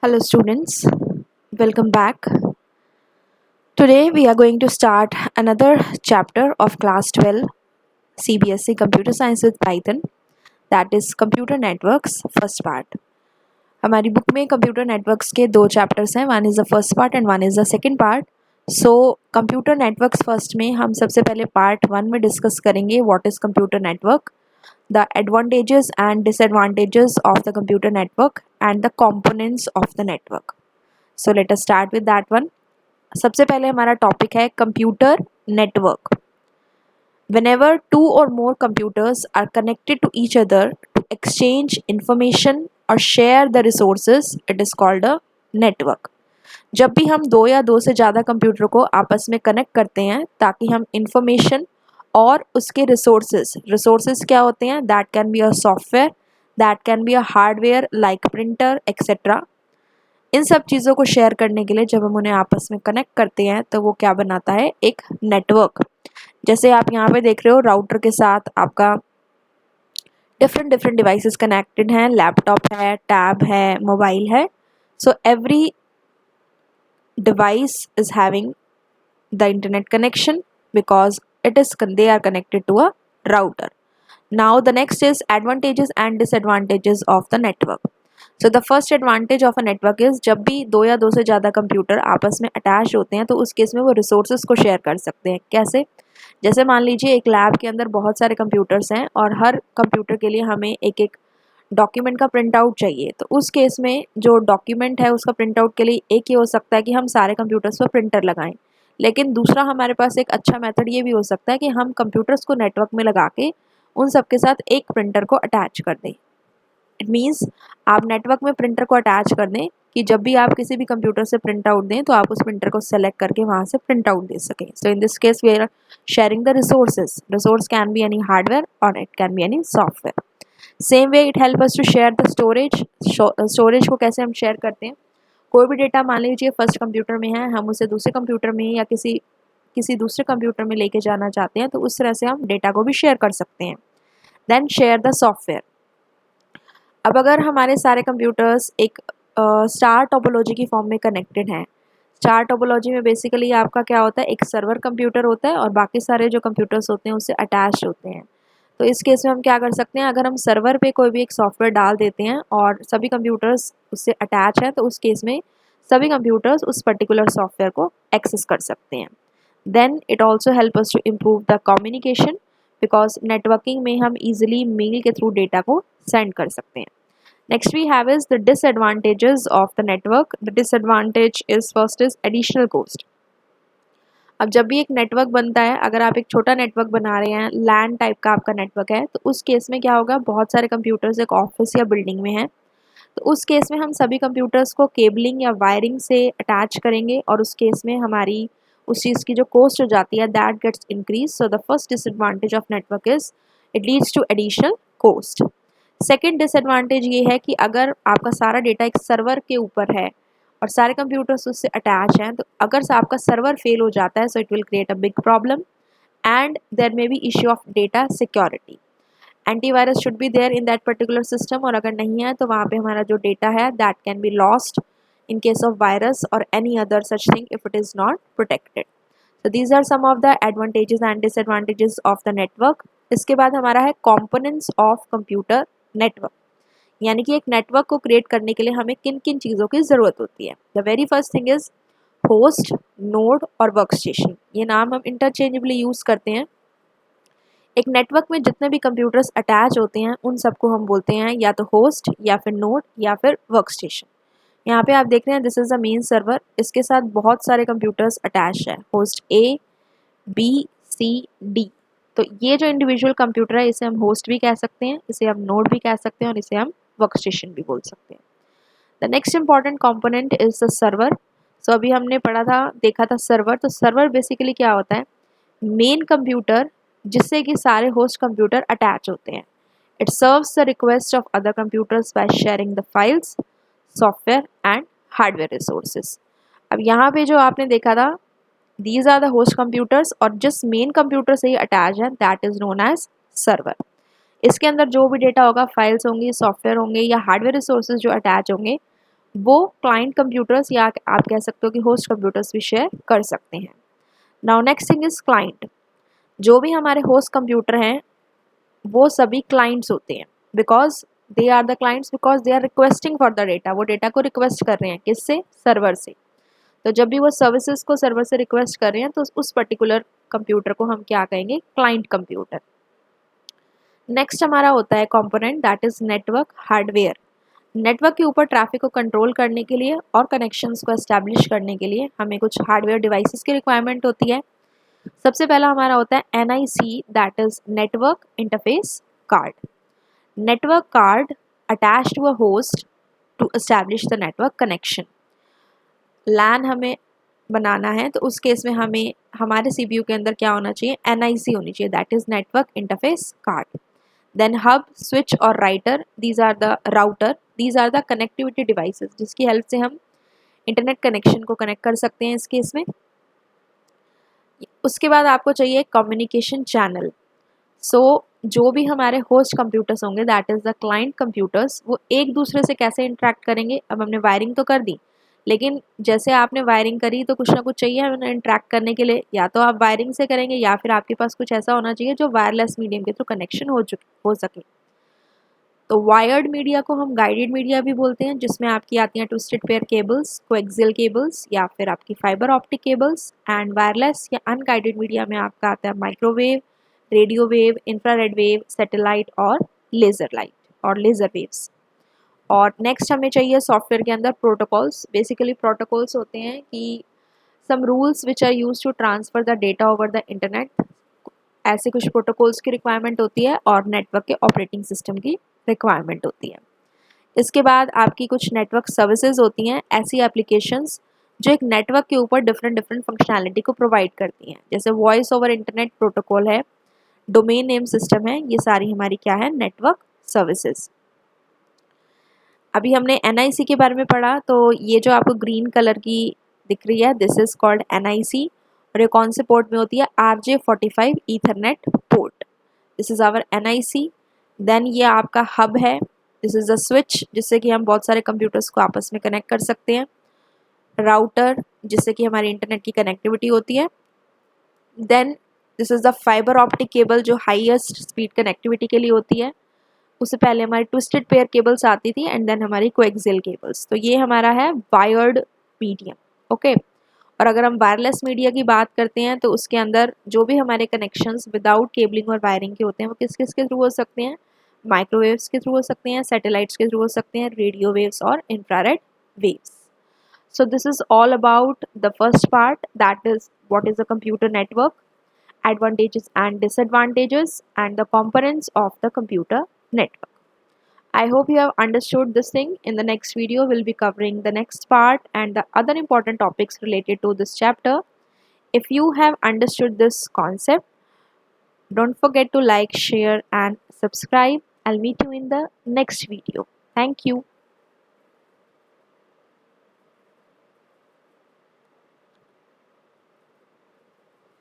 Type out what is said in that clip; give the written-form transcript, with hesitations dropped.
Hello, students. Welcome back. Today, we are going to start another chapter of Class 12 CBSE Computer Science with Python, that is Computer Networks, first part. हमारी book में computer networks के दो chapters हैं, one is the first part and one is the second part. So computer networks first में हम सबसे पहले part 1 में डिस्कस करेंगे what is computer network, the advantages and disadvantages of the computer network and the components of the network. So let us start with that one. सबसे पहले हमारा topic है computer network. Whenever two or more computers are connected to each other to exchange information or share the resources, it is called a network. जब भी हम दो या दो से ज़्यादा कंप्यूटर को आपस में कनेक्ट करते हैं ताकि हम इंफॉर्मेशन और उसके रिसोर्सेज क्या होते हैं, that can be a software, that can be a hardware like printer etcetera. इन सब चीज़ों को शेयर करने के लिए जब हम उन्हें आपस में कनेक्ट करते हैं तो वो क्या बनाता है, एक नेटवर्क. जैसे आप यहाँ पे देख रहे हो, राउटर के साथ आपका डिफरेंट डिवाइसेस कनेक्टेड हैं, लैपटॉप है, टैब है, मोबाइल है. So every device is having the internet connection because they are connected to a router. Now the next is advantages and disadvantages of the network. So the first advantage of a network is जब भी दो या दो से ज़्यादा computer आपस में attach होते हैं तो उस केस में वो रिसोर्सेज को शेयर कर सकते हैं. कैसे? जैसे मान लीजिए एक लैब के अंदर बहुत सारे कंप्यूटर्स हैं और हर कंप्यूटर के लिए हमें एक एक डॉक्यूमेंट का प्रिंट आउट चाहिए. तो उस केस में जो डॉक्यूमेंट है उसका प्रिंट आउट के लिए एक ही हो सकता है कि हम सारे कंप्यूटर्स पर प्रिंटर लगाएं. लेकिन दूसरा हमारे पास एक अच्छा मेथड ये भी हो सकता है कि हम कंप्यूटर्स को नेटवर्क में लगा के उन सब के साथ एक प्रिंटर को अटैच कर दें. इट मीन्स आप नेटवर्क में प्रिंटर को अटैच कर दें कि जब भी आप किसी भी कंप्यूटर से प्रिंट आउट दें तो आप उस प्रिंटर को सेलेक्ट करके वहाँ से प्रिंट आउट दे सकें. So in this case we are sharing the resources. Resource can be any hardware or it can be any software. Same way it help us to share the storage. Storage को कैसे हम share करते हैं, कोई भी data मान लीजिए first computer में है, हम उसे दूसरे कंप्यूटर में या किसी किसी दूसरे कंप्यूटर में लेके जाना चाहते हैं तो उस तरह से हम डेटा को भी शेयर कर सकते हैं. Then share the software. अब अगर हमारे सारे कंप्यूटर्स एक स्टार टोपोलॉजी की फॉर्म में कनेक्टेड हैं, स्टार टोपोलॉजी में बेसिकली आपका क्या होता है, एक सर्वर कंप्यूटर होता है और बाकी सारे जो कंप्यूटर्स होते हैं उससे अटैच होते हैं. तो इस केस में हम क्या कर सकते हैं, अगर हम सर्वर पे कोई भी एक सॉफ्टवेयर डाल देते हैं और सभी कंप्यूटर्स उससे अटैच हैं तो उस केस में सभी कंप्यूटर्स उस पर्टिकुलर सॉफ्टवेयर को एक्सेस कर सकते हैं. Then it also help us to improve the communication because networking में हम ईजिली मेल के थ्रू डेटा को सेंड कर सकते हैं. Next we have is the disadvantages of the network. The disadvantage is first is additional cost. अब जब भी एक नेटवर्क बनता है, अगर आप एक छोटा नेटवर्क बना रहे हैं, लैन टाइप का आपका नेटवर्क है, तो उस केस में क्या होगा, बहुत सारे कंप्यूटर्स एक ऑफिस या बिल्डिंग में हैं, तो उस केस में हम सभी कंप्यूटर्स को केबलिंग या वायरिंग से अटैच करेंगे और उस केस में हमारी उस चीज़ की जो कॉस्ट हो जाती है that gets increase. So the first disadvantage of network is it leads to additional cost. Second disadvantage ये है कि अगर आपका सारा डेटा एक सर्वर के ऊपर है और सारे कंप्यूटर्स उससे अटैच हैं, तो अगर आपका सर्वर फेल हो जाता है so it will create a big problem and there may be issue of data security. Antivirus should be there in that particular system, और अगर नहीं है तो वहाँ पे हमारा जो डेटा है that can be lost in case of virus or any other such thing if it is not protected. So these are some of the advantages and disadvantages of the network. इसके बाद हमारा है components of computer network. यानी कि एक network को create करने के लिए हमें किन किन चीज़ों की ज़रूरत होती है. The very first thing is host, node और वर्क स्टेशन. ये नाम हम इंटरचेंजेबली यूज़ करते हैं. एक नेटवर्क में जितने भी कंप्यूटर्स अटैच होते हैं उन सबको हम बोलते हैं या तो होस्ट या फिर नोड या फिर वर्क स्टेशन. यहाँ पे आप देख रहे हैं this is the main server. इसके साथ बहुत सारे कंप्यूटर्स अटैच है, host A B C D. तो ये जो इंडिविजुअल कंप्यूटर है इसे हम होस्ट भी कह सकते हैं, इसे हम नोड भी कह सकते हैं और इसे हम वर्क स्टेशन भी बोल सकते हैं. The next important component is the server. So अभी हमने पढ़ा था, देखा था सर्वर. तो सर्वर बेसिकली क्या होता है, मेन कंप्यूटर जिससे कि सारे होस्ट कंप्यूटर अटैच होते हैं. It serves the request of other computers by sharing the files, software and hardware resources. अब यहाँ पे जो आपने देखा था these are the host computers और जिस मेन कंप्यूटर से ही अटैच है that is known as server. इसके अंदर जो भी डेटा होगा, फाइल्स होंगी, सॉफ्टवेयर होंगे या हार्डवेयर रिसोर्सेज जो अटैच होंगे, वो क्लाइंट कंप्यूटर्स या आप कह सकते हो कि होस्ट कंप्यूटर्स भी शेयर कर सकते हैं। Now next thing is client. जो भी हमारे होस्ट कंप्यूटर हैं वो सभी क्लाइंट्स होते हैं, because they are the clients, because they are requesting for the data. वो डेटा को रिक्वेस्ट कर रहे हैं किससे? सर्वर से। तो जब भी वो सर्विसेज को सर्वर से रिक्वेस्ट कर रहे हैं तो उस पर्टिकुलर कंप्यूटर को हम क्या कहेंगे? Client computer. नेक्स्ट हमारा होता है component, that is network hardware. Network के ऊपर ट्रैफिक को कंट्रोल करने के लिए और कनेक्शंस को एस्टैब्लिश करने के लिए हमें कुछ हार्डवेयर डिवाइसेस की रिक्वायरमेंट होती है। सबसे पहला हमारा होता है NIC, that is network interface card. Network card attach to a host to establish the network connection. LAN हमें बनाना है तो उस केस में हमें हमारे CPU के अंदर क्या होना चाहिए? NIC होनी चाहिए, that is network interface card. Then hub, switch और router, these are the router, these are the connectivity devices जिसकी हेल्प से हम इंटरनेट कनेक्शन को कनेक्ट कर सकते हैं इस केस में। उसके बाद आपको चाहिए कम्युनिकेशन चैनल। सो जो भी हमारे होस्ट कंप्यूटर्स होंगे, that is the client computers, वो एक दूसरे से कैसे इंटरेक्ट करेंगे? अब हमने वायरिंग तो कर दी, लेकिन जैसे आपने वायरिंग करी तो कुछ ना कुछ चाहिए हमें इंटरेक्ट करने के लिए। या तो आप वायरिंग से करेंगे या फिर आपके पास कुछ ऐसा होना चाहिए जो वायरलेस मीडियम के थ्रू कनेक्शन हो सके। तो वायर्ड मीडिया को हम गाइडेड मीडिया भी बोलते हैं, जिसमें आपकी आती हैं twisted pair cables, coaxial cables या फिर आपकी fibre optic cables. And wireless या अनगाइडेड मीडिया में आपका आता है microwave, radio wave, infrared wave, satellite और लेज़र लाइट और लेज़र वेव्स। और नेक्स्ट हमें चाहिए सॉफ्टवेयर के अंदर प्रोटोकॉल्स। बेसिकली प्रोटोकॉल्स होते हैं कि some rules which are use to transfer the data over the internet. ऐसे कुछ प्रोटोकॉल्स की रिक्वायरमेंट होती है और नेटवर्क के ऑपरेटिंग सिस्टम की रिक्वायरमेंट होती है। इसके बाद आपकी कुछ नेटवर्क सर्विसेज होती हैं, ऐसी एप्लीकेशंस जो एक नेटवर्क के ऊपर डिफरेंट डिफरेंट फंक्शनैलिटी को प्रोवाइड करती हैं, जैसे वॉइस ओवर इंटरनेट प्रोटोकॉल है, डोमेन नेम सिस्टम है, ये सारी हमारी क्या है? Network services. अभी हमने NIC के बारे में पढ़ा, तो ये जो आपको ग्रीन कलर की दिख रही है, दिस इज कॉल्ड NIC। और ये कौन से पोर्ट में होती है? RJ45 ethernet port, this is our NIC। Then ये आपका हब है, दिस इज अ स्विच जिससे कि हम बहुत सारे कंप्यूटर्स को आपस में कनेक्ट कर सकते हैं। राउटर जिससे कि हमारी इंटरनेट की कनेक्टिविटी होती है। Then this is the fibre optic cable जो हाईएस्ट स्पीड कनेक्टिविटी के लिए होती है। उससे पहले हमारी ट्विस्टेड पेयर केबल्स आती थी एंड देन हमारी कोएक्सियल केबल्स। तो ये हमारा है वायर्ड मीडियम, ओके। और अगर हम वायरलेस मीडिया की बात करते हैं तो उसके अंदर जो भी हमारे कनेक्शंस विदाउट केबलिंग और वायरिंग के होते हैं वो किस किस के थ्रू हो सकते हैं? माइक्रोवेव्स के थ्रू हो सकते हैं, सैटेलाइट्स के थ्रू हो सकते हैं, रेडियो वेव्स और infrared waves. So this is all about the first part, that is what is a computer network, advantages and disadvantages, and the components of the computer network. I hope you have understood this thing. In the next video, we'll be covering the next part and the other important topics related to this chapter. If you have understood this concept, don't forget to like, share, and subscribe. I'll meet you in the next video. Thank you.